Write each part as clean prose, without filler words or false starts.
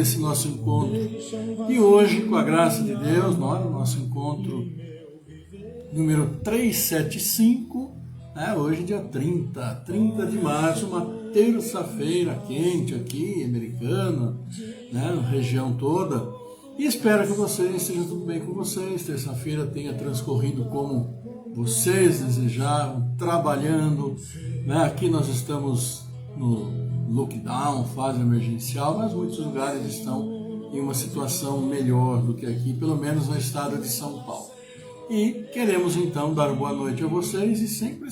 nesse nosso encontro. E hoje, com a graça de Deus, nosso encontro número 375, hoje dia 30 de março, uma terça-feira quente aqui, americana, na região toda. E espero que vocês esteja tudo bem com vocês, terça-feira tenha transcorrido como vocês desejaram, trabalhando. Aqui nós estamos no lockdown, fase emergencial, mas muitos lugares estão em uma situação melhor do que aqui, pelo menos no estado de São Paulo. E queremos então dar boa noite a vocês e sempre,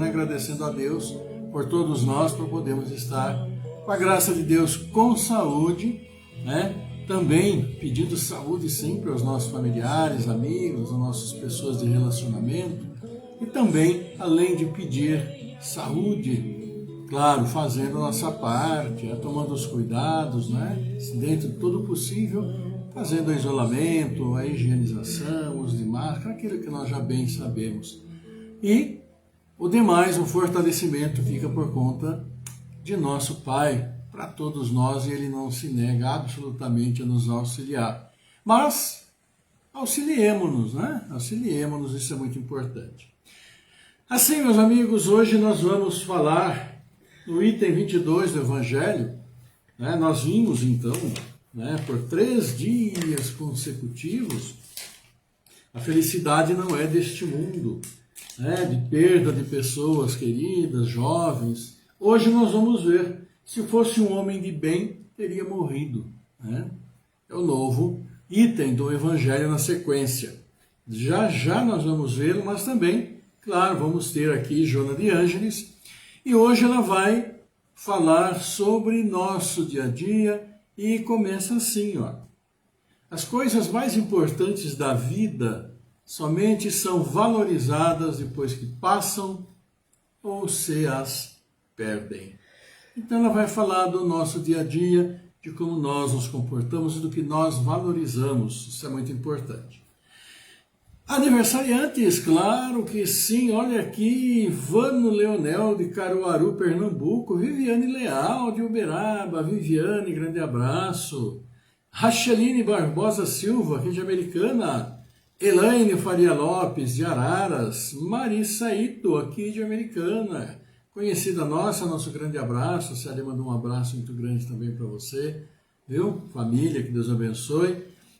agradecendo a Deus por todos nós, por podermos estar com a graça de Deus com saúde, também pedindo saúde sempre aos nossos familiares, amigos, às nossas pessoas de relacionamento, e também, além de pedir saúde, claro, fazendo a nossa parte, tomando os cuidados, dentro de todo o possível, fazendo o isolamento, a higienização, o uso de máscara, aquilo que nós já bem sabemos. E o demais, o fortalecimento fica por conta de nosso Pai, para todos nós, e Ele não se nega absolutamente a nos auxiliar. Mas auxiliemo-nos, Auxiliemo-nos, isso é muito importante. Assim, meus amigos, hoje nós vamos falar no item 22 do Evangelho. Nós vimos, então, por 3 dias consecutivos, a felicidade não é deste mundo, de perda de pessoas queridas, jovens. Hoje nós vamos ver, se fosse um homem de bem, teria morrido. É o novo item do Evangelho na sequência. Já nós vamos vê-lo, mas também, claro, vamos ter aqui Joana de Ângeles, e hoje ela vai falar sobre nosso dia a dia, e começa assim, As coisas mais importantes da vida somente são valorizadas depois que passam ou se as perdem. Então ela vai falar do nosso dia a dia, de como nós nos comportamos e do que nós valorizamos. Isso é muito importante. Aniversariantes, claro que sim, olha aqui, Ivano Leonel de Caruaru, Pernambuco, Viviane Leal de Uberaba, Viviane, grande abraço, Racheline Barbosa Silva, aqui de Americana, Elaine Faria Lopes de Araras, Marissa Ito, aqui de Americana, conhecida nossa, nosso grande abraço, a Célia mandou um abraço muito grande também para você, viu? Família, que Deus abençoe.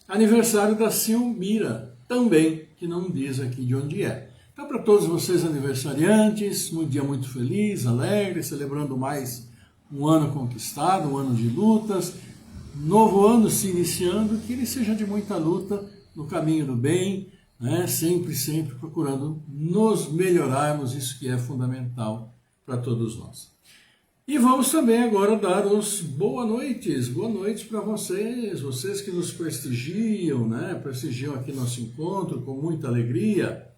Aniversário da Silmira, também, que não diz aqui de onde é. Então, para todos vocês aniversariantes, um dia muito feliz, alegre, celebrando mais um ano conquistado, um ano de lutas, novo ano se iniciando, que ele seja de muita luta no caminho do bem, sempre procurando nos melhorarmos, isso que é fundamental para todos nós. E vamos também agora dar os boas noites para vocês que nos prestigiam, prestigiam aqui nosso encontro com muita alegria.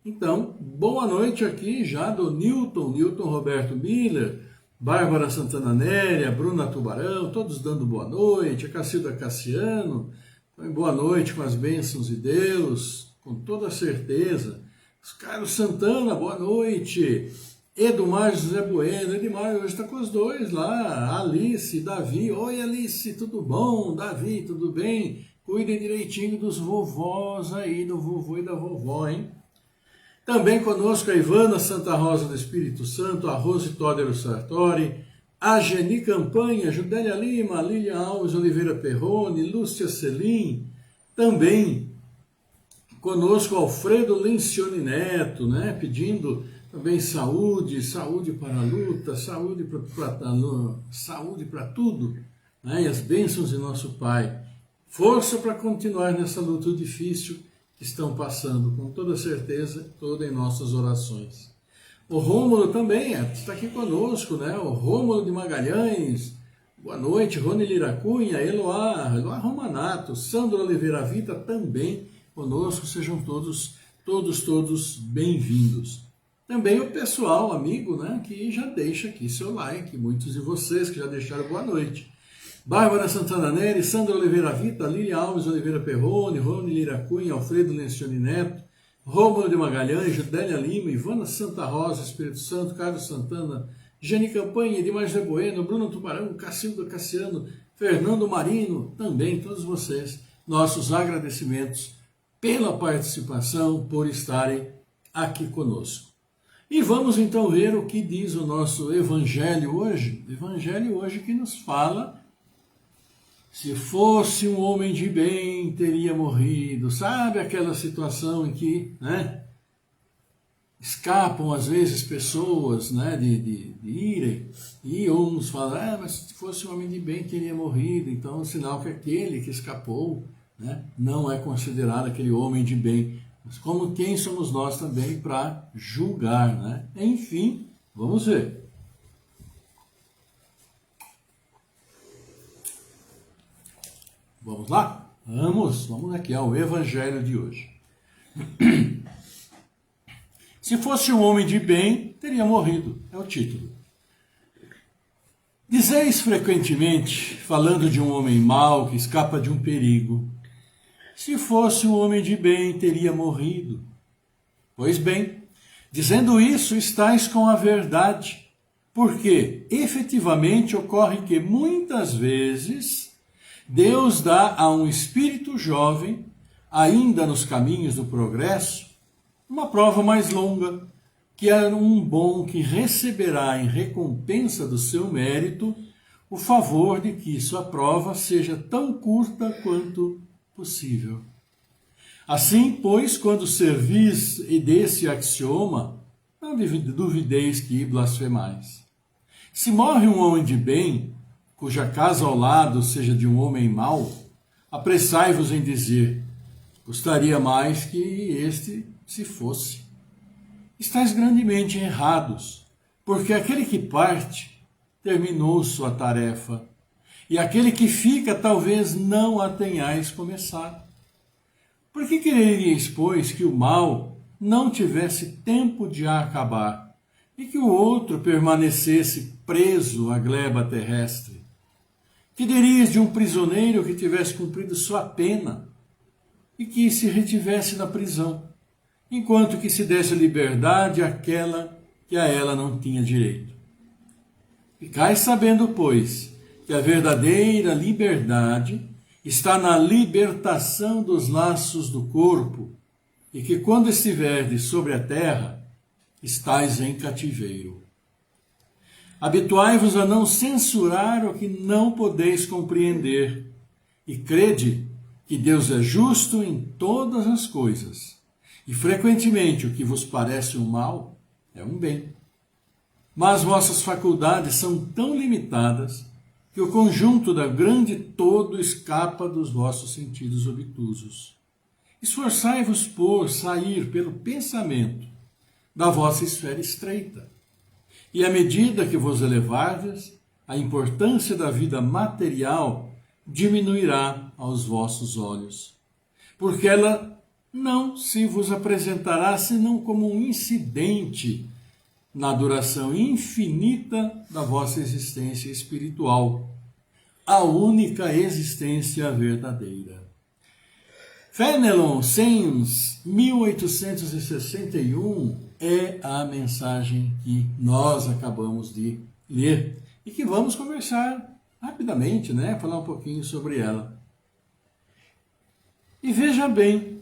Então, boa noite aqui já do Newton Roberto Miller, Bárbara Santana Néria, Bruna Tubarão, todos dando boa noite, a Cacilda Cassiano, boa noite com as bênçãos de Deus, com toda certeza. Carlos Santana, boa noite. Edmar José Bueno, Edmar hoje está com os dois lá, Alice, Davi, oi Alice, tudo bom? Davi, tudo bem? Cuidem direitinho dos vovós aí, do vovô e da vovó, hein? Também conosco a Ivana Santa Rosa do Espírito Santo, a Rose Tódero Sartori, a Geni Campanha, Judélia Lima, Lília Alves Oliveira Perrone, Lúcia Celim, também conosco Alfredo Lencioni Neto, pedindo também saúde para a luta, saúde para tudo, e as bênçãos de nosso Pai. Força para continuar nessa luta difícil que estão passando, com toda certeza, toda em nossas orações. O Rômulo também está aqui conosco, o Rômulo de Magalhães, boa noite, Rony Liracunha, Eloá Romanato, Sandro Oliveira Vita também conosco, sejam todos bem-vindos. Também o pessoal, amigo, que já deixa aqui seu like, muitos de vocês que já deixaram boa noite. Bárbara Santana Neri, Sandra Oliveira Vita, Lília Alves Oliveira Perrone, Rony Liracunha, Alfredo Lencioni Neto, Rômulo de Magalhães, Judélia Lima, Ivana Santa Rosa, Espírito Santo, Carlos Santana, Geni Campanha, Edmar José Bueno, Bruno Tubarão, Cacilda Cassiano, Fernando Marino, também todos vocês, nossos agradecimentos pela participação, por estarem aqui conosco. E vamos então ver o que diz o nosso Evangelho hoje. Evangelho hoje que nos fala: se fosse um homem de bem, teria morrido. Sabe aquela situação em que, escapam às vezes pessoas, de irem, e uns falam, mas se fosse um homem de bem, teria morrido. Então, é sinal que aquele que escapou, não é considerado aquele homem de bem. Mas como quem somos nós também para julgar, Enfim, vamos ver. Vamos lá? Vamos aqui ao Evangelho de hoje. Se fosse um homem de bem, teria morrido, é o título. Dizeis frequentemente, falando de um homem mau que escapa de um perigo, se fosse um homem de bem, teria morrido. Pois bem, dizendo isso, estáis com a verdade, porque efetivamente ocorre que muitas vezes Deus dá a um espírito jovem, ainda nos caminhos do progresso, uma prova mais longa, que é um bom que receberá em recompensa do seu mérito o favor de que sua prova seja tão curta quanto possível. Assim, pois, quando servis desse axioma, não duvideis que blasfemais. Se morre um homem de bem, cuja casa ao lado seja de um homem mau, apressai-vos em dizer, gostaria mais que este se fosse. Estais grandemente errados, porque aquele que parte terminou sua tarefa, e aquele que fica talvez não a tenhais começado. Por que quereríeis, pois, que o mal não tivesse tempo de a acabar, e que o outro permanecesse preso à gleba terrestre? Que dirias de um prisioneiro que tivesse cumprido sua pena, e que se retivesse na prisão, enquanto que se desse liberdade àquela que a ela não tinha direito? Ficais sabendo, pois, que a verdadeira liberdade está na libertação dos laços do corpo, e que quando estiverdes sobre a terra, estais em cativeiro. Habituai-vos a não censurar o que não podeis compreender, e crede que Deus é justo em todas as coisas, e frequentemente o que vos parece um mal é um bem. Mas vossas faculdades são tão limitadas que o conjunto da grande todo escapa dos vossos sentidos obtusos. Esforçai-vos por sair pelo pensamento da vossa esfera estreita, e à medida que vos elevardes, a importância da vida material diminuirá aos vossos olhos, porque ela não se vos apresentará senão como um incidente na duração infinita da vossa existência espiritual, a única existência verdadeira. Fenelon Sens, 1861, é a mensagem que nós acabamos de ler e que vamos conversar rapidamente, falar um pouquinho sobre ela. E veja bem,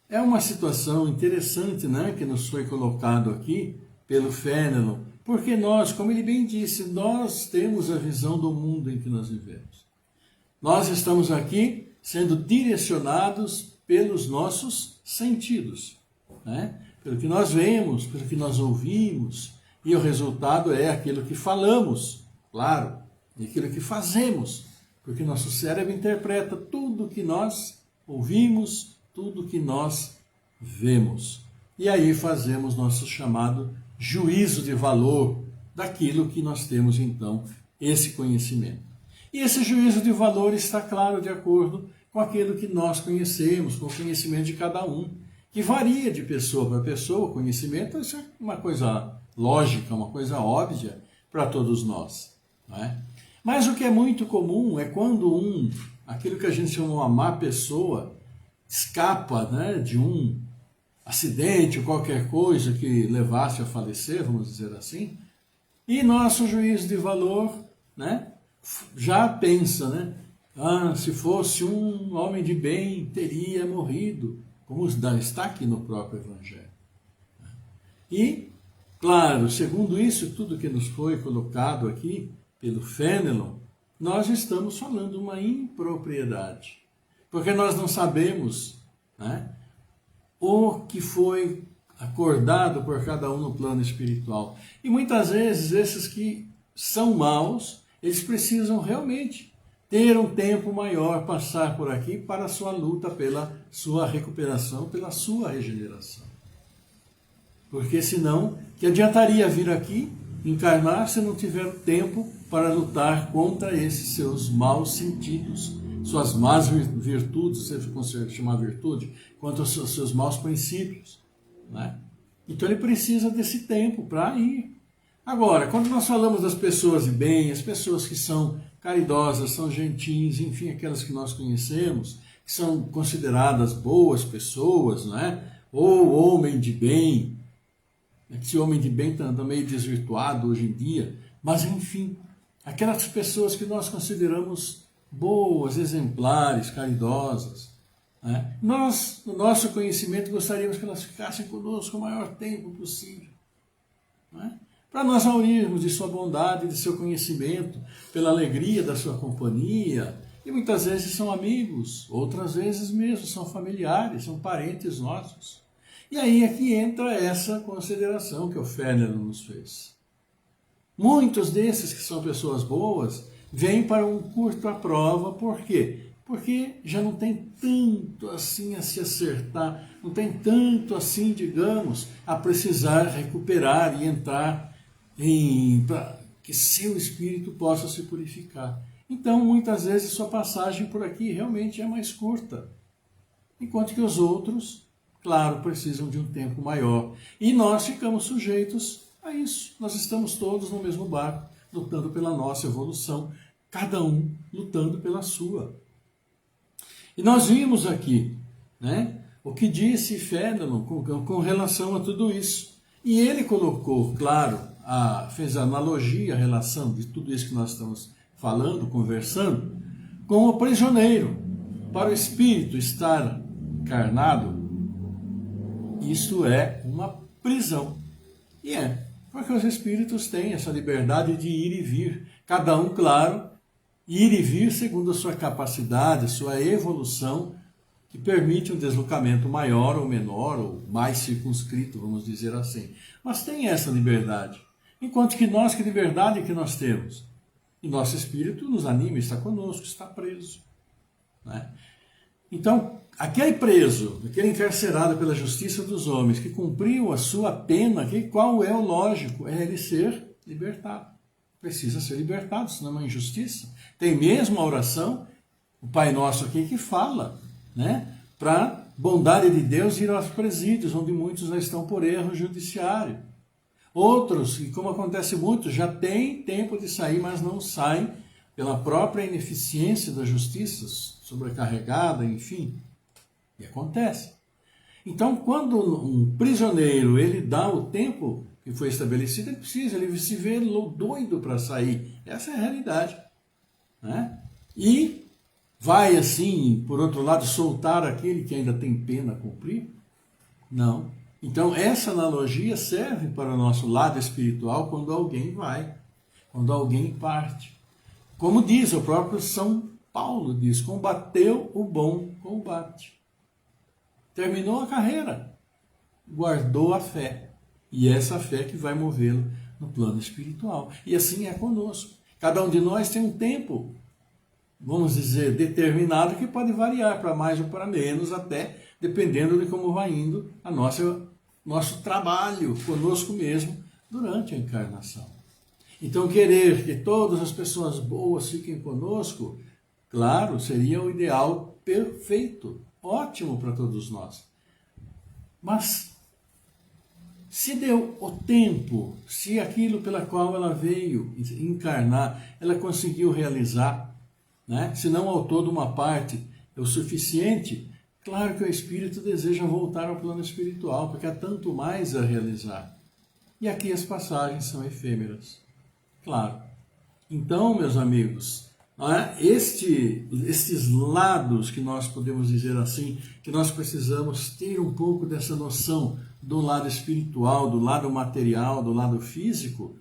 é uma situação interessante, que nos foi colocado aqui pelo Fenelon, porque nós, como ele bem disse, nós temos a visão do mundo em que nós vivemos. Nós estamos aqui sendo direcionados pelos nossos sentidos, pelo que nós vemos, pelo que nós ouvimos, e o resultado é aquilo que falamos, claro, e aquilo que fazemos, porque nosso cérebro interpreta tudo que nós ouvimos, tudo que nós vemos. E aí fazemos nosso chamado juízo de valor daquilo que nós temos, então, esse conhecimento. E esse juízo de valor está, claro, de acordo com aquilo que nós conhecemos, com o conhecimento de cada um, que varia de pessoa para pessoa. O conhecimento, isso é uma coisa lógica, uma coisa óbvia para todos nós, Mas o que é muito comum é quando aquilo que a gente chama uma má pessoa, escapa de um acidente ou qualquer coisa que levasse a falecer, vamos dizer assim, e nosso juízo de valor já pensa, né? Ah, se fosse um homem de bem, teria morrido, como está aqui no próprio Evangelho. E, claro, segundo isso, tudo que nos foi colocado aqui pelo Fenelon, nós estamos falando uma impropriedade, porque nós não sabemos, né, o que foi acordado por cada um no plano espiritual. E muitas vezes esses que são maus, eles precisam realmente ter um tempo maior, passar por aqui para a sua luta pela sua recuperação, pela sua regeneração. Porque senão, que adiantaria vir aqui, encarnar, se não tiver tempo para lutar contra esses seus maus sentidos, suas más virtudes, se você chamar virtude, contra os seus maus princípios, né? Então ele precisa desse tempo para ir. Agora, quando nós falamos das pessoas de bem, as pessoas que são caridosas, são gentis, enfim, aquelas que nós conhecemos, que são consideradas boas pessoas, né? Ou homem de bem. Esse homem de bem está meio desvirtuado hoje em dia, mas enfim, aquelas pessoas que nós consideramos boas, exemplares, caridosas, né? Nós, no nosso conhecimento, gostaríamos que elas ficassem conosco o maior tempo possível, né? Para nós aurirmos de sua bondade, de seu conhecimento, pela alegria da sua companhia. E muitas vezes são amigos, outras vezes mesmo são familiares, são parentes nossos. E aí é que entra essa consideração que o Fenelon nos fez. Muitos desses que são pessoas boas vêm para um curto à prova, por quê? Porque já não tem tanto assim a se acertar, não tem tanto assim, digamos, a precisar recuperar e entrar para que seu espírito possa se purificar. Então, muitas vezes, sua passagem por aqui realmente é mais curta, enquanto que os outros, claro, precisam de um tempo maior. E nós ficamos sujeitos a isso. Nós estamos todos no mesmo barco, lutando pela nossa evolução, cada um lutando pela sua. E nós vimos aqui, né, o que disse Fenelon com relação a tudo isso. E ele colocou, claro, fez a analogia, a relação de tudo isso que nós estamos falando, conversando, com o prisioneiro. Para o espírito estar encarnado, isso é uma prisão. E porque os espíritos têm essa liberdade de ir e vir. Cada um, claro, ir e vir segundo a sua capacidade, sua evolução, que permite um deslocamento maior ou menor, ou mais circunscrito, vamos dizer assim. Mas tem essa liberdade. Enquanto que nós, que liberdade que nós temos? E nosso espírito nos anima, está conosco, está preso, né? Então, aquele preso, aquele encarcerado pela justiça dos homens, que cumpriu a sua pena, qual é o lógico? É ele ser libertado. Precisa ser libertado, senão é uma injustiça. Tem mesmo a oração, o Pai Nosso aqui, que fala, né, para bondade de Deus ir aos presídios, onde muitos já estão por erro judiciário. Outros, e como acontece muito, já têm tempo de sair, mas não saem pela própria ineficiência da justiça, sobrecarregada, enfim. E acontece. Então, quando um prisioneiro ele dá o tempo que foi estabelecido, ele se vê doido para sair. Essa é a realidade, né? E vai assim, por outro lado, soltar aquele que ainda tem pena a cumprir? Não. Então, essa analogia serve para o nosso lado espiritual quando alguém vai, quando alguém parte. Como diz o próprio São Paulo, diz, combateu o bom combate. Terminou a carreira, guardou a fé. E é essa fé que vai movê-lo no plano espiritual. E assim é conosco. Cada um de nós tem um tempo, vamos dizer, determinado, que pode variar para mais ou para menos, até dependendo de como vai indo nosso trabalho conosco mesmo durante a encarnação. Então, querer que todas as pessoas boas fiquem conosco, claro, seria o ideal perfeito, ótimo para todos nós. Mas, se deu o tempo, se aquilo pela qual ela veio encarnar, ela conseguiu realizar, né? Se não ao todo uma parte é o suficiente, claro que o espírito deseja voltar ao plano espiritual, porque há tanto mais a realizar. E aqui as passagens são efêmeras. Claro, Então, meus amigos, não é? Estes lados que nós podemos dizer assim, que nós precisamos ter um pouco dessa noção do lado espiritual, do lado material, do lado físico,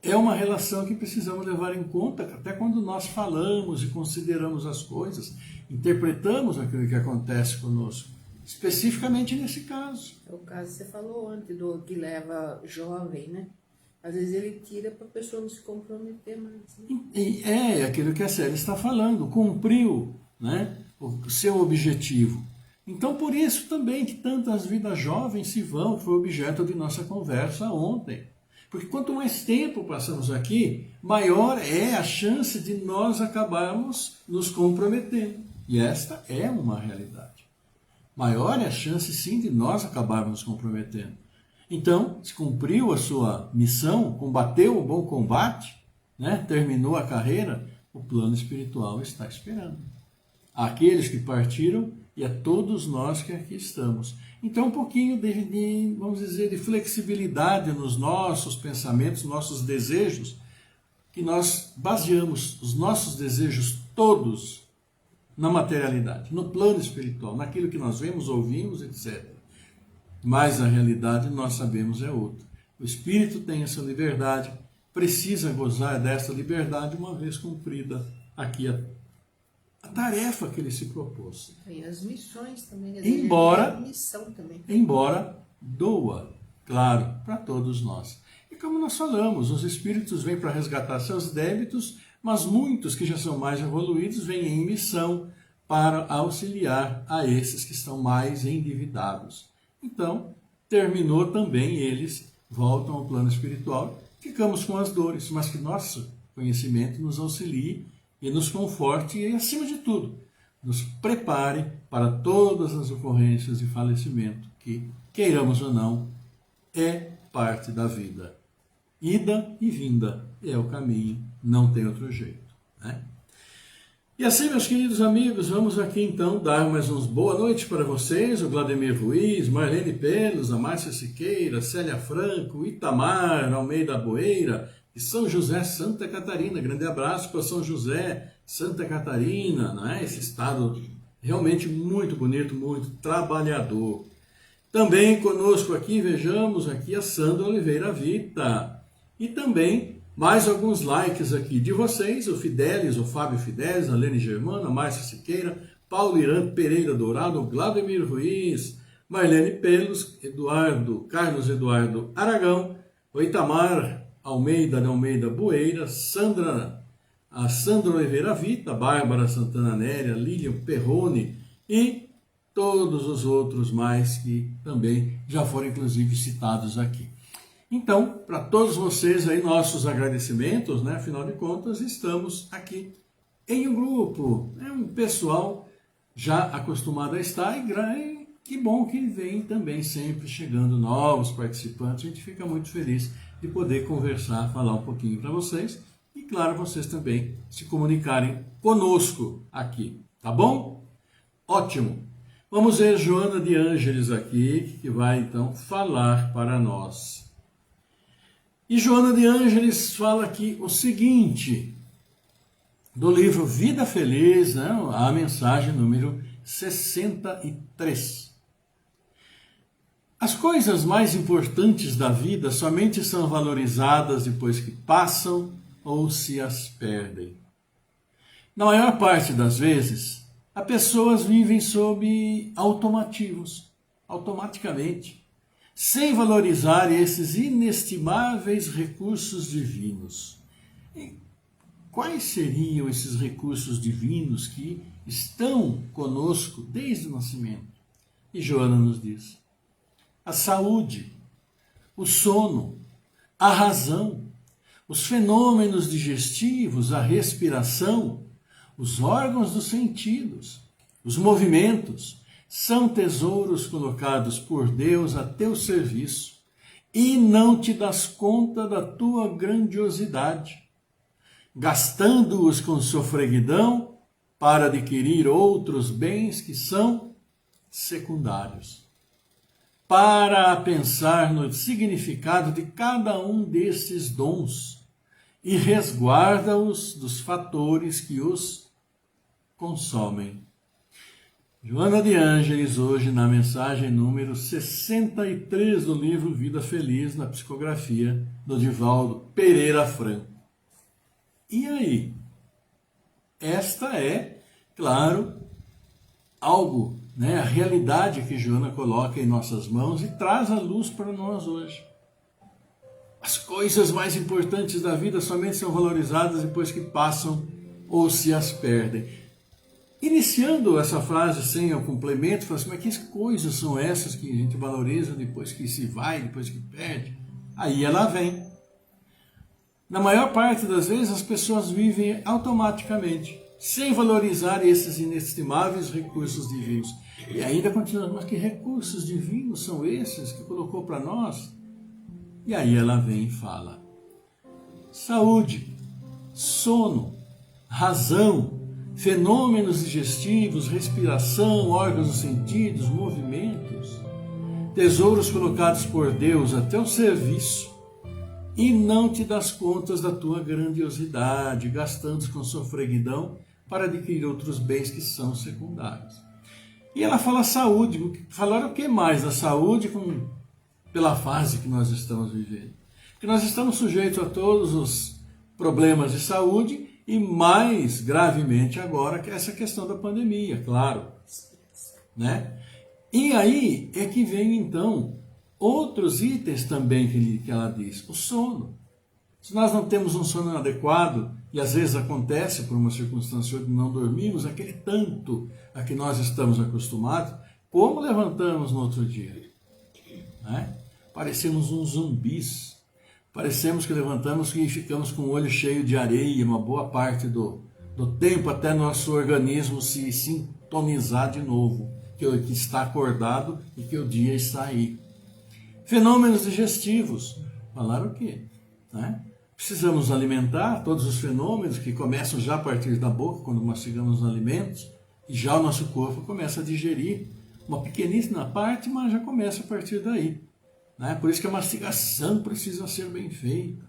é uma relação que precisamos levar em conta até quando nós falamos e consideramos as coisas, interpretamos aquilo que acontece conosco, especificamente nesse caso. É o caso que você falou antes, do que leva jovem, né? Às vezes ele tira para a pessoa não se comprometer mais. Né? E é aquilo que a Célia está falando, cumpriu, né, o seu objetivo. Então, por isso também que tantas vidas jovens se vão, foi objeto de nossa conversa ontem. Porque quanto mais tempo passamos aqui, maior é a chance de nós acabarmos nos comprometendo. E esta é uma realidade. Maior é a chance, sim, de nós acabarmos nos comprometendo. Então, se cumpriu a sua missão, combateu o bom combate, né, terminou a carreira, o plano espiritual está esperando. Aqueles que partiram e a todos nós que aqui estamos. Então, um pouquinho vamos dizer, de flexibilidade nos nossos pensamentos, nossos desejos, que nós baseamos os nossos desejos todos na materialidade, no plano espiritual, naquilo que nós vemos, ouvimos, etc. Mas a realidade nós sabemos é outra. O espírito tem essa liberdade, precisa gozar dessa liberdade uma vez cumprida aqui a tarefa que ele se propôs. Tem as missões também. Embora doa, claro, para todos nós. E como nós falamos, os espíritos vêm para resgatar seus débitos, mas muitos que já são mais evoluídos vêm em missão para auxiliar a esses que estão mais endividados. Então, terminou também, eles voltam ao plano espiritual, ficamos com as dores, mas que nosso conhecimento nos auxilie e nos conforte e, acima de tudo, nos prepare para todas as ocorrências de falecimento que, queiramos ou não, é parte da vida. Ida e vinda é o caminho, não tem outro jeito, né? E assim, meus queridos amigos, vamos aqui então dar mais uns boa noite para vocês, o Vladimir Ruiz, Marlene Pelos, a Márcia Siqueira, Célia Franco, Itamar, Almeida Boeira, e São José, Santa Catarina. Grande abraço para São José, Santa Catarina, não é? Esse estado realmente muito bonito, muito trabalhador. Também conosco aqui, vejamos aqui a Sandra Oliveira Vita. E também mais alguns likes aqui de vocês, o Fidelis, o Fábio Fidelis, a Lene Germana, a Márcia Siqueira, Paulo Irã Pereira Dourado, Vladimir Ruiz, Marlene Pelos, Carlos Eduardo Aragão, o Itamar Almeida de Almeida Boeira, a Sandra Oliveira Vita, Bárbara Santana Néria, Lilian Perrone e todos os outros mais que também já foram inclusive citados aqui. Então, para todos vocês aí, nossos agradecimentos, né? Afinal de contas, estamos aqui em um grupo, um pessoal já acostumado a estar e que bom que vem também sempre chegando novos participantes. A gente fica muito feliz de poder conversar, falar um pouquinho para vocês e, claro, vocês também se comunicarem conosco aqui, tá bom? Ótimo! Vamos ver Joana de Ângeles aqui, que vai então falar para nós. E Joana de Ângeles fala aqui o seguinte, do livro Vida Feliz, né, a mensagem número 63. As coisas mais importantes da vida somente são valorizadas depois que passam ou se as perdem. Na maior parte das vezes, as pessoas vivem sob automaticamente, sem valorizar esses inestimáveis recursos divinos. E quais seriam esses recursos divinos que estão conosco desde o nascimento? E Joana nos diz: a saúde, o sono, a razão, os fenômenos digestivos, a respiração, os órgãos dos sentidos, os movimentos, são tesouros colocados por Deus a teu serviço e não te das conta da tua grandiosidade, gastando-os com sofreguidão para adquirir outros bens que são secundários. Para pensar no significado de cada um destes dons e resguarda-os dos fatores que os consomem. Joana de Ângeles, hoje na mensagem número 63 do livro Vida Feliz, na psicografia do Divaldo Pereira Franco. E aí? Esta é, claro, algo, a realidade que Joana coloca em nossas mãos e traz a luz para nós hoje. As coisas mais importantes da vida somente são valorizadas depois que passam ou se as perdem. Iniciando essa frase sem o complemento, fala assim, mas que coisas são essas que a gente valoriza depois que se vai, depois que perde? Aí ela vem. Na maior parte das vezes as pessoas vivem automaticamente, sem valorizar esses inestimáveis recursos divinos. E ainda continuamos, mas que recursos divinos são esses que colocou para nós? E aí ela vem e fala, saúde, sono, razão, fenômenos digestivos, respiração, órgãos dos sentidos, movimentos, tesouros colocados por Deus a teu serviço, e não te das contas da tua grandiosidade, gastando com sofreguidão para adquirir outros bens que são secundários. E ela fala saúde, falaram o que mais da saúde pela fase que nós estamos vivendo? Porque nós estamos sujeitos a todos os problemas de saúde, e mais gravemente agora, que é essa questão da pandemia, claro. E aí é que vem então outros itens também que ela diz. O sono. Se nós não temos um sono adequado, e às vezes acontece por uma circunstância de não dormirmos, aquele tanto a que nós estamos acostumados, como levantamos no outro dia? Parecemos uns zumbis. Parecemos que levantamos e ficamos com o olho cheio de areia uma boa parte do tempo até nosso organismo se sintonizar de novo, que está acordado e que o dia está aí. Fenômenos digestivos. Falaram o quê? Precisamos alimentar todos os fenômenos que começam já a partir da boca, quando mastigamos os alimentos, e já o nosso corpo começa a digerir uma pequeníssima parte, mas já começa a partir daí. Por isso que a mastigação precisa ser bem feita.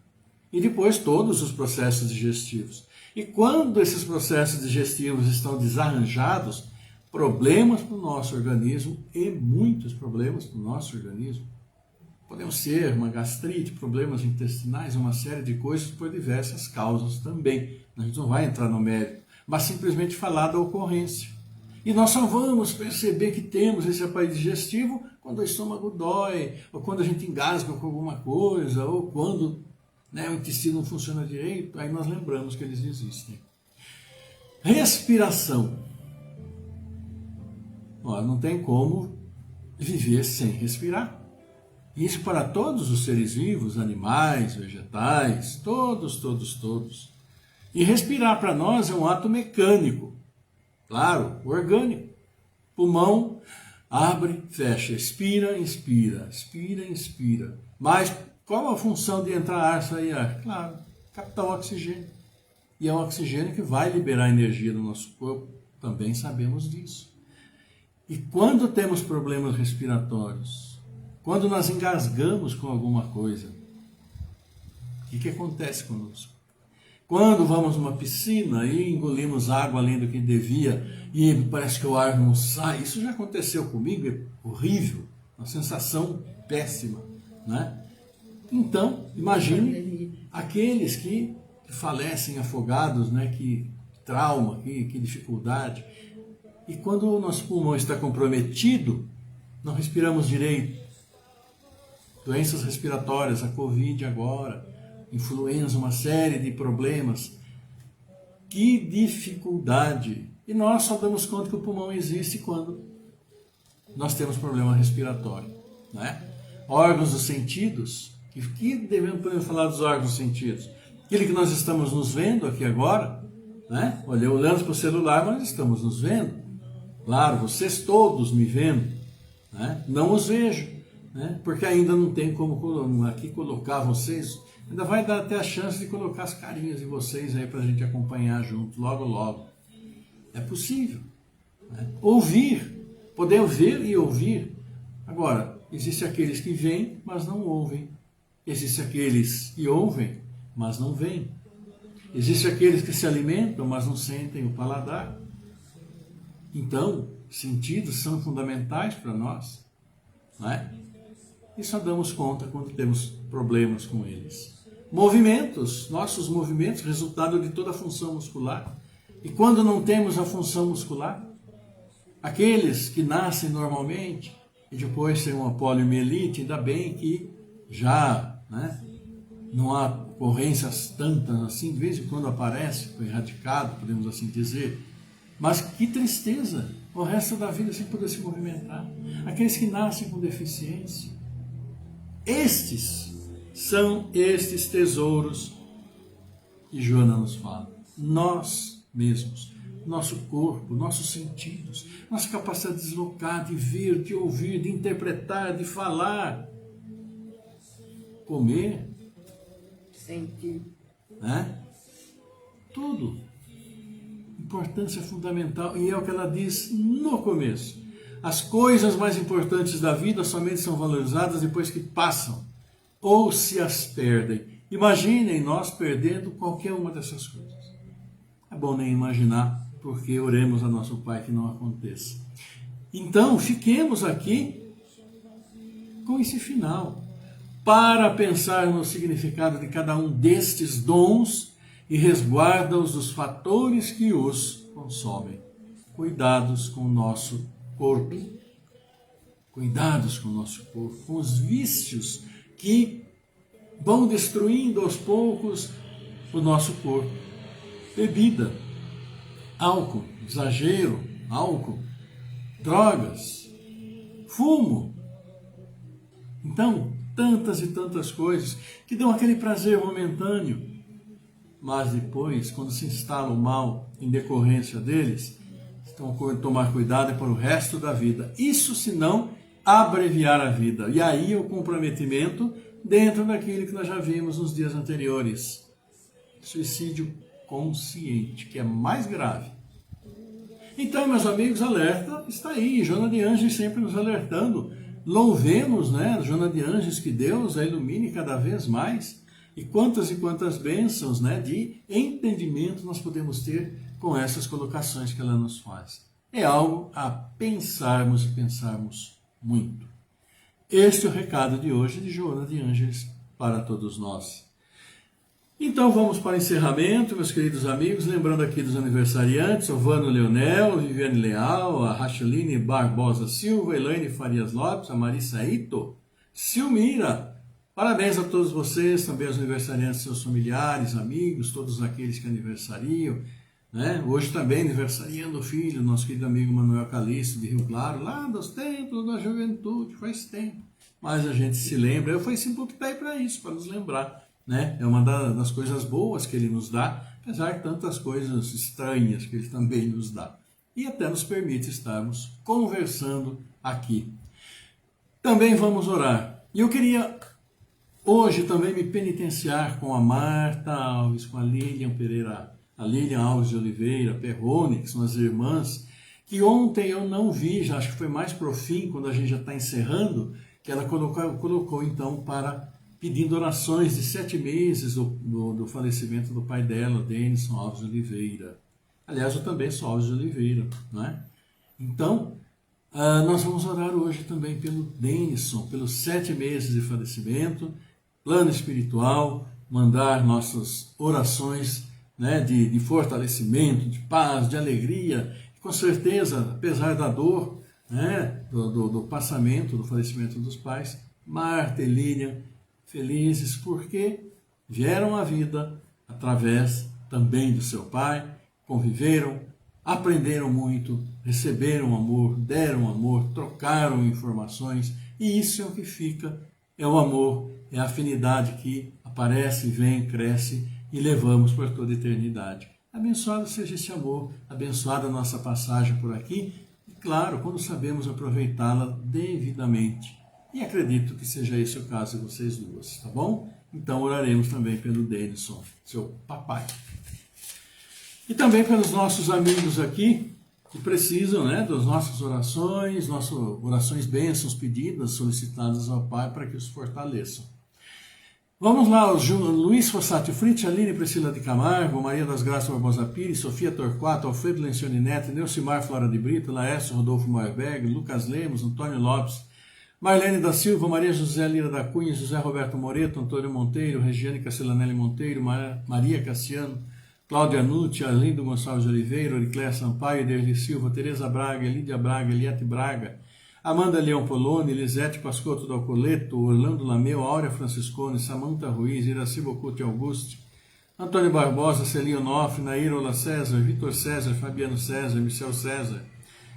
E depois todos os processos digestivos. E quando esses processos digestivos estão desarranjados, problemas para o nosso organismo, e muitos problemas para o nosso organismo. Podemos ser uma gastrite, problemas intestinais, uma série de coisas por diversas causas também. A gente não vai entrar no mérito, mas simplesmente falar da ocorrência. E nós só vamos perceber que temos esse aparelho digestivo quando o estômago dói, ou quando a gente engasga com alguma coisa, ou quando o intestino não funciona direito, aí nós lembramos que eles existem. Respiração. Não tem como viver sem respirar. Isso para todos os seres vivos, animais, vegetais, todos. E respirar para nós é um ato mecânico. Claro, orgânico. Pulmão abre, fecha, expira, inspira, expira, inspira. Mas qual a função de entrar ar, sair ar? Claro, captar o oxigênio. E é o oxigênio que vai liberar energia do nosso corpo, também sabemos disso. E quando temos problemas respiratórios, quando nós engasgamos com alguma coisa, o que acontece conosco? Quando vamos numa piscina e engolimos água além do que devia e parece que o ar não sai, isso já aconteceu comigo, é horrível, uma sensação péssima. Então, imagine aqueles que falecem afogados, que trauma, que dificuldade. E quando o nosso pulmão está comprometido, não respiramos direito. Doenças respiratórias, a Covid agora, influenza, uma série de problemas. Que dificuldade! E nós só damos conta que o pulmão existe quando nós temos problema respiratório. Órgãos dos sentidos, que podemos falar dos órgãos dos sentidos? Aquele que nós estamos nos vendo aqui agora, olhando para o celular, nós estamos nos vendo. Claro, vocês todos me vendo, não os vejo, porque ainda não tem como aqui colocar vocês. Ainda vai dar até a chance de colocar as carinhas de vocês aí para a gente acompanhar junto, logo, logo. É possível. Ouvir, poder ver e ouvir. Agora, existem aqueles que veem, mas não ouvem. Existem aqueles que ouvem, mas não veem. Existem aqueles que se alimentam, mas não sentem o paladar. Então, sentidos são fundamentais para nós, não é? E só damos conta quando temos problemas com eles. Movimentos, nossos movimentos, resultado de toda a função muscular. E quando não temos a função muscular, aqueles que nascem normalmente e depois têm uma poliomielite, ainda bem que já, né, não há ocorrências tantas assim, de vez em quando aparece, foi erradicado, podemos assim dizer. Mas que tristeza, o resto da vida sem poder se movimentar. Aqueles que nascem com deficiência. Estes são estes tesouros que Joana nos fala. Nós mesmos, nosso corpo, nossos sentidos, nossa capacidade de deslocar, de ver, de ouvir, de interpretar, de falar, comer, sentir, né? Tudo. Importância fundamental, e é o que ela diz no começo. As coisas mais importantes da vida somente são valorizadas depois que passam, ou se as perdem. Imaginem nós perdendo qualquer uma dessas coisas. É bom nem imaginar, porque oremos a nosso Pai que não aconteça. Então, fiquemos aqui com esse final, para pensar no significado de cada um destes dons e resguarda-os dos fatores que os consomem. Cuidados com o nosso corpo. Cuidados com o nosso corpo, com os vícios que vão destruindo aos poucos o nosso corpo. Bebida, álcool, exagero, álcool, drogas, fumo. Então, tantas e tantas coisas que dão aquele prazer momentâneo, mas depois, quando se instala o mal em decorrência deles, então tomar cuidado para o resto da vida. Isso se não abreviar a vida. E aí o comprometimento dentro daquilo que nós já vimos nos dias anteriores. Suicídio consciente, que é mais grave. Então, meus amigos, alerta está aí. Joana de Ângeles sempre nos alertando. Louvemos, né, Joana de Ângeles, que Deus a ilumine cada vez mais. E quantas bênçãos, né, de entendimento nós podemos ter com essas colocações que ela nos faz. É algo a pensarmos e pensarmos muito. Este é o recado de hoje de Joana de Ângeles para todos nós. Então vamos para o encerramento, meus queridos amigos, lembrando aqui dos aniversariantes, o Vano Leonel, Viviane Leal, a Racheline Barbosa Silva, Elaine Farias Lopes, a Marissa Ito, Silmira. Parabéns a todos vocês, também aos aniversariantes, seus familiares, amigos, todos aqueles que aniversariam, né? Hoje também aniversariando o filho, nosso querido amigo Manuel Calixto, de Rio Claro, lá dos tempos da juventude, faz tempo. Mas a gente se lembra, o Facebook está aí para isso, para nos lembrar, né? É uma das coisas boas que ele nos dá, apesar de tantas coisas estranhas que ele também nos dá. E até nos permite estarmos conversando aqui. Também vamos orar. E eu queria hoje também me penitenciar com a Marta Alves, com a Lilian Pereira, a Lilian Alves de Oliveira, Perrone, que são as irmãs, que ontem eu não vi, já acho que foi mais pro fim, quando a gente já está encerrando, que ela colocou então para pedindo orações de 7 meses do falecimento do pai dela, Denison Alves de Oliveira. Aliás, eu também sou Alves de Oliveira, não é? Então, nós vamos orar hoje também pelo Denison, pelos 7 meses de falecimento, plano espiritual, mandar nossas orações, né, de fortalecimento, de paz, de alegria, e com certeza, apesar da dor, né, do passamento, do falecimento dos pais, Marta e Lilian, felizes porque vieram à vida através também do seu pai, conviveram, aprenderam muito, receberam amor, deram amor, trocaram informações, e isso é o que fica, é o amor, é a afinidade que aparece, vem, cresce e levamos por toda a eternidade. Abençoado seja esse amor, abençoada a nossa passagem por aqui, e claro, quando sabemos aproveitá-la devidamente. E acredito que seja esse o caso de vocês duas, tá bom? Então oraremos também pelo Denison, seu papai. E também pelos nossos amigos aqui, que precisam, né, das nossas orações, orações, bênçãos, pedidas, solicitadas ao Pai para que os fortaleçam. Vamos lá, Luiz Fossati Fritz, Aline Priscila de Camargo, Maria das Graças Barbosa Pires, Sofia Torquato, Alfredo Lencioni Neto, Neucimar Flora de Brito, Laércio Rodolfo Moerberg, Lucas Lemos, Antônio Lopes, Marlene da Silva, Maria José Lira da Cunha, José Roberto Moreto, Antônio Monteiro, Regiane Castellanelli Monteiro, Maria Cassiano, Cláudia Nucci, Arlindo Gonçalves de Oliveira, Oricléia Sampaio, Derli Silva, Tereza Braga, Lídia Braga, Eliette Braga, Amanda Leão Poloni, Elisete Pascotto do Alcoleto, Orlando Lameu, Áurea Franciscone, Samanta Ruiz, Iraci Bocuti Auguste, Antônio Barbosa, Celinho Onofre, Nair Ola César, Vitor César, Fabiano César, Michel César,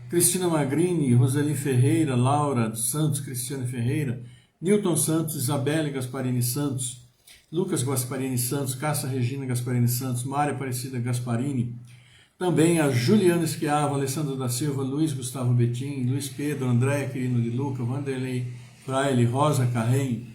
Cristina Magrini, Roseli Ferreira, Laura dos Santos, Cristiane Ferreira, Newton Santos, Isabelle Gasparini Santos, Lucas Gasparini Santos, Cássia Regina Gasparini Santos, Mária Aparecida Gasparini, também a Juliana Esquiava, Alessandra da Silva, Luiz Gustavo Betim, Luiz Pedro, Andréia Quirino de Luca, Vanderlei Fraile, Rosa Carrenho,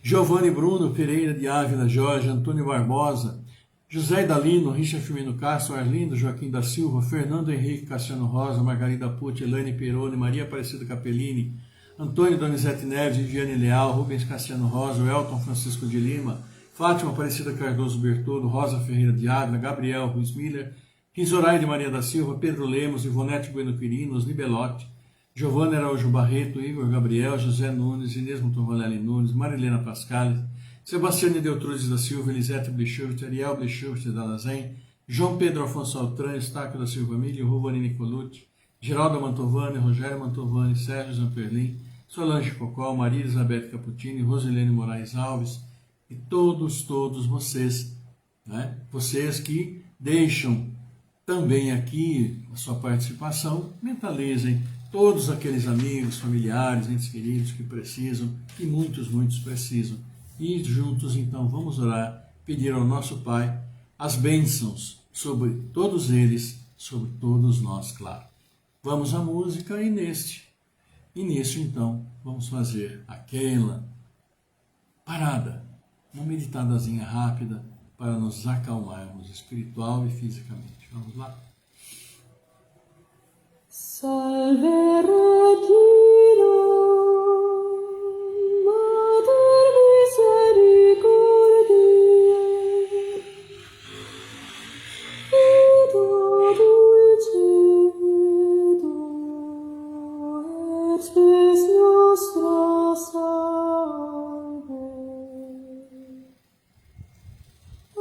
Giovanni Bruno Pereira de Ávila, Jorge, Antônio Barbosa, José Dalino, Richard Firmino Castro, Arlindo Joaquim da Silva, Fernando Henrique Cassiano Rosa, Margarida Pucci, Elaine Peroni, Maria Aparecida Capellini, Antônio Donizete Neves, Viviane Leal, Rubens Cassiano Rosa, Elton Francisco de Lima, Fátima Aparecida Cardoso Bertoldo, Rosa Ferreira de Ávila, Gabriel Ruiz Miller, Rizoraide Maria da Silva, Pedro Lemos, Ivonete Bueno Quirinos, Nibelotti, Giovanna Araújo Barreto, Igor Gabriel, José Nunes, Inês Montovalelli Nunes, Marilena Pascales, Sebastiane Deltrudes da Silva, Elisete Blichowitz, Ariel Blichowitz da Lazen, João Pedro Afonso Altran, Estáquio da Silva Milho, Ruvani Nicolucci, Geraldo Mantovani, Rogério Mantovani, Sérgio Zamperlin, Solange Cocó, Maria Elizabeth Caputini, Rosilene Moraes Alves e todos vocês, né? Vocês que deixam também aqui a sua participação, mentalizem todos aqueles amigos, familiares, entes queridos que precisam, e muitos precisam. E juntos, então, vamos orar, pedir ao nosso Pai as bênçãos sobre todos eles, sobre todos nós, claro. Vamos à música e nisso, então, vamos fazer aquela parada, uma meditadazinha rápida para nos acalmarmos espiritual e fisicamente. Vamos lá? Salve Regina, Mater misericordiae, Vita dulcedo, et spes nostra salve.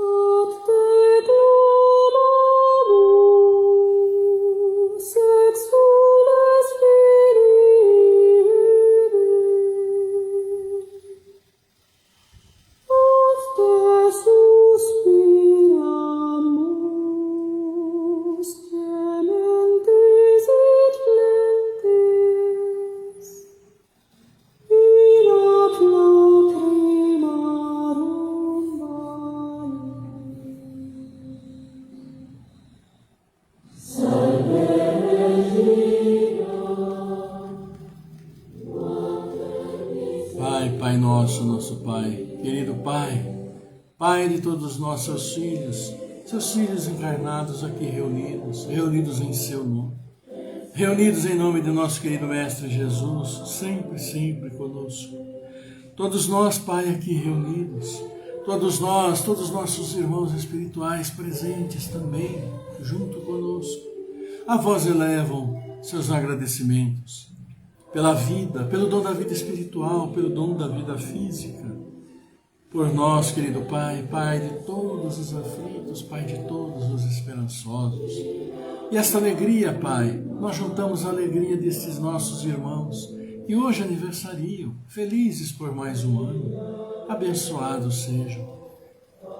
Ad te clamamus, exules Filii, ad te suspiramus, gementis et flentes, in ac lacrimarum Pai nosso, nosso Pai, querido Pai, Pai de todos os nossos seus filhos encarnados aqui reunidos em seu nome, reunidos em nome de nosso querido Mestre Jesus, sempre conosco. Todos nós, Pai, aqui reunidos, todos os nossos irmãos espirituais presentes também, junto conosco, a vós elevam seus agradecimentos pela vida, pelo dom da vida espiritual, pelo dom da vida física, por nós, querido Pai, Pai de todos os aflitos, Pai de todos os esperançosos. E esta alegria, Pai, nós juntamos a alegria destes nossos irmãos que hoje aniversariam, felizes por mais um ano, abençoados sejam.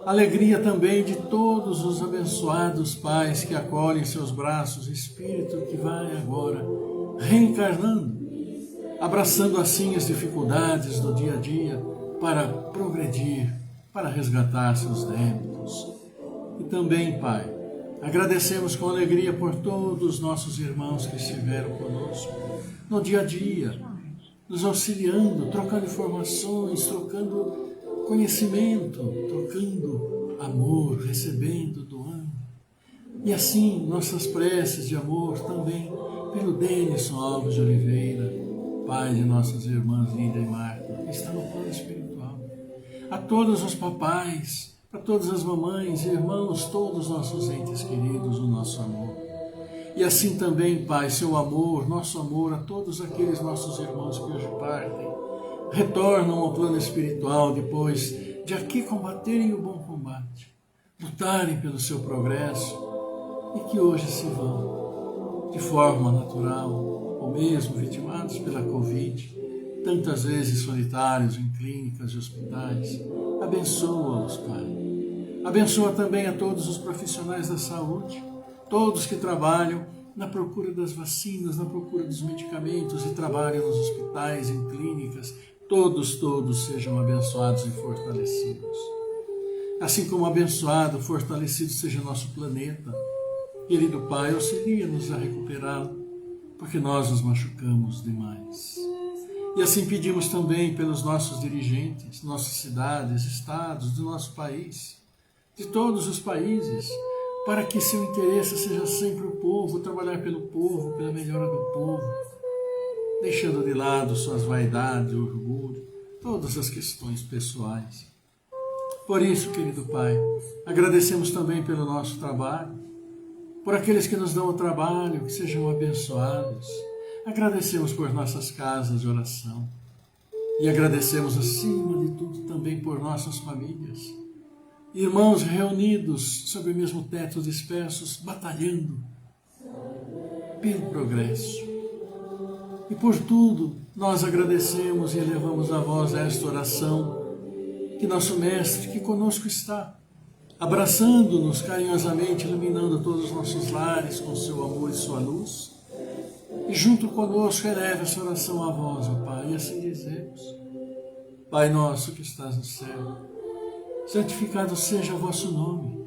Alegria também de todos os abençoados pais que acolhem em seus braços o Espírito que vai agora reencarnando, abraçando assim as dificuldades do dia a dia para progredir, para resgatar seus débitos. E também, Pai, agradecemos com alegria por todos os nossos irmãos que estiveram conosco no dia a dia, nos auxiliando, trocando informações, trocando conhecimento, trocando amor, recebendo, doando. E assim, nossas preces de amor também pelo Denison Alves de Oliveira, pai de nossas irmãs Lídia e Marta, que está no plano espiritual. a todos os papais, para todas as mamães, irmãos, todos os nossos entes queridos, o nosso amor. E assim também, Pai, seu amor, nosso amor a todos aqueles nossos irmãos que hoje partem, retornam ao plano espiritual depois de aqui combaterem o bom combate, lutarem pelo seu progresso e que hoje se vão de forma natural, ou mesmo vitimados pela Covid, tantas vezes solitários em clínicas e hospitais. Abençoa-os, Pai. Abençoa também a todos os profissionais da saúde, todos que trabalham na procura das vacinas, na procura dos medicamentos e trabalham nos hospitais, em clínicas. Todos sejam abençoados e fortalecidos. Assim como abençoado, fortalecido seja nosso planeta. Querido Pai, auxilia-nos a recuperá-lo, porque nós nos machucamos demais. E assim pedimos também pelos nossos dirigentes, nossas cidades, estados, do nosso país, de todos os países, para que seu interesse seja sempre o povo, trabalhar pelo povo, pela melhora do povo, deixando de lado suas vaidades, orgulho, todas as questões pessoais. Por isso, querido Pai, agradecemos também pelo nosso trabalho, por aqueles que nos dão o trabalho, que sejam abençoados. Agradecemos por nossas casas de oração e agradecemos, acima de tudo, também por nossas famílias. Irmãos reunidos sob o mesmo teto dispersos, batalhando pelo progresso. E por tudo, nós agradecemos e elevamos a voz esta oração, que nosso Mestre, que conosco está, abraçando-nos carinhosamente, iluminando todos os nossos lares com seu amor e sua luz, e junto conosco eleva essa oração à voz, ó Pai, e assim dizemos: Pai nosso que estás no céu, santificado seja o vosso nome.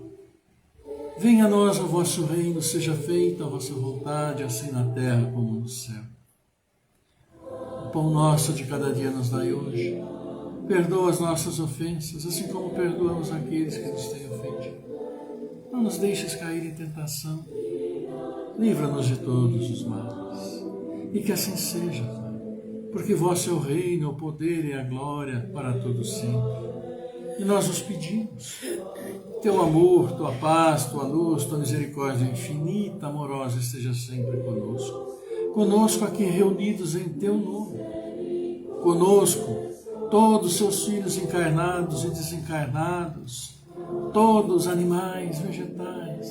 Venha a nós o vosso reino, seja feita a vossa vontade, assim na terra como no céu. O pão nosso de cada dia nos dai hoje. Perdoa as nossas ofensas, assim como perdoamos aqueles que nos têm ofendido. Não nos deixes cair em tentação. Livra-nos de todos os males. E que assim seja, Pai, porque vosso é o reino, o poder e a glória para todos sempre. E nós os pedimos. Teu amor, tua paz, tua luz, tua misericórdia infinita, amorosa, esteja sempre conosco. Conosco aqui reunidos em teu nome. Conosco todos os seus filhos encarnados e desencarnados, todos animais, vegetais,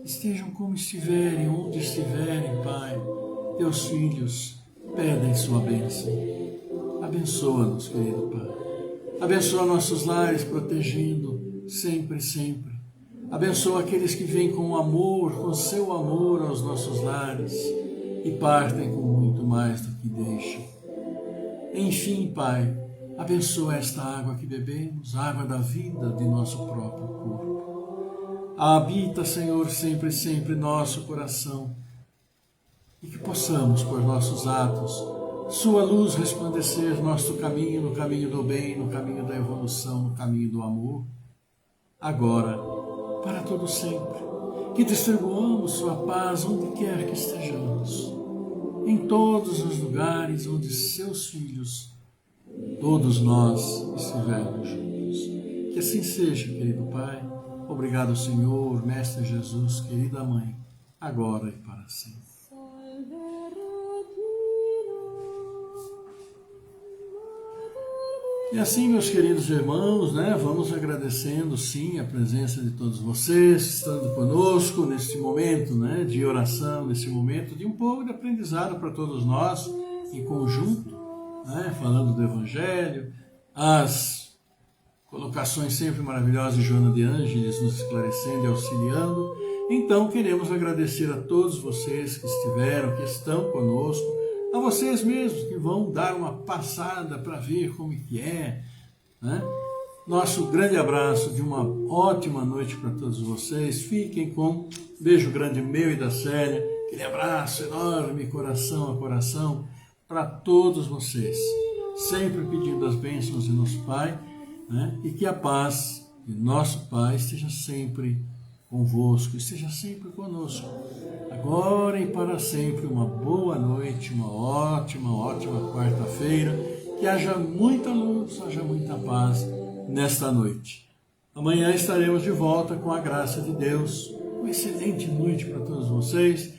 estejam como estiverem, onde estiverem, Pai, teus filhos pedem sua bênção. Abençoa-nos, querido Pai. Abençoa nossos lares, protegendo sempre, sempre. Abençoa aqueles que vêm com amor, com seu amor aos nossos lares e partem com muito mais do que deixam. Enfim, Pai, abençoa esta água que bebemos, a água da vida de nosso próprio corpo. Habita, Senhor, sempre, sempre nosso coração, e que possamos, por nossos atos, sua luz resplandecer no nosso caminho, no caminho do bem, no caminho da evolução, no caminho do amor, agora, para todo sempre. Que distribuamos sua paz onde quer que estejamos, em todos os lugares onde seus filhos, todos nós, estivermos juntos. Que assim seja, querido Pai. Obrigado, Senhor, Mestre Jesus, querida Mãe, agora e para sempre. E assim, meus queridos irmãos, vamos agradecendo, sim, a presença de todos vocês, estando conosco neste momento, de oração, nesse momento de um pouco de aprendizado para todos nós, em conjunto, falando do Evangelho, as colocações sempre maravilhosas de Joana de Ângeles, nos esclarecendo e auxiliando. Então, queremos agradecer a todos vocês que estiveram, que estão conosco, a vocês mesmos que vão dar uma passada para ver como que é. Nosso grande abraço de uma ótima noite para todos vocês. Fiquem com um beijo grande meu e da Célia. Aquele abraço enorme, coração a coração, para todos vocês. Sempre pedindo as bênçãos de nosso Pai, e que a paz de nosso Pai esteja sempre convosco, esteja sempre conosco, agora e para sempre. Uma boa noite, uma ótima quarta-feira, Que haja muita luz, haja muita paz nesta noite. Amanhã estaremos de volta com a graça de Deus. Uma excelente noite para todos vocês,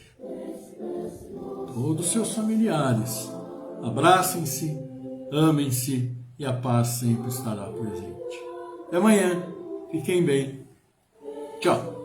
todos os seus familiares. Abracem-se, amem-se e a paz sempre estará presente. Até amanhã. Fiquem bem. Tchau.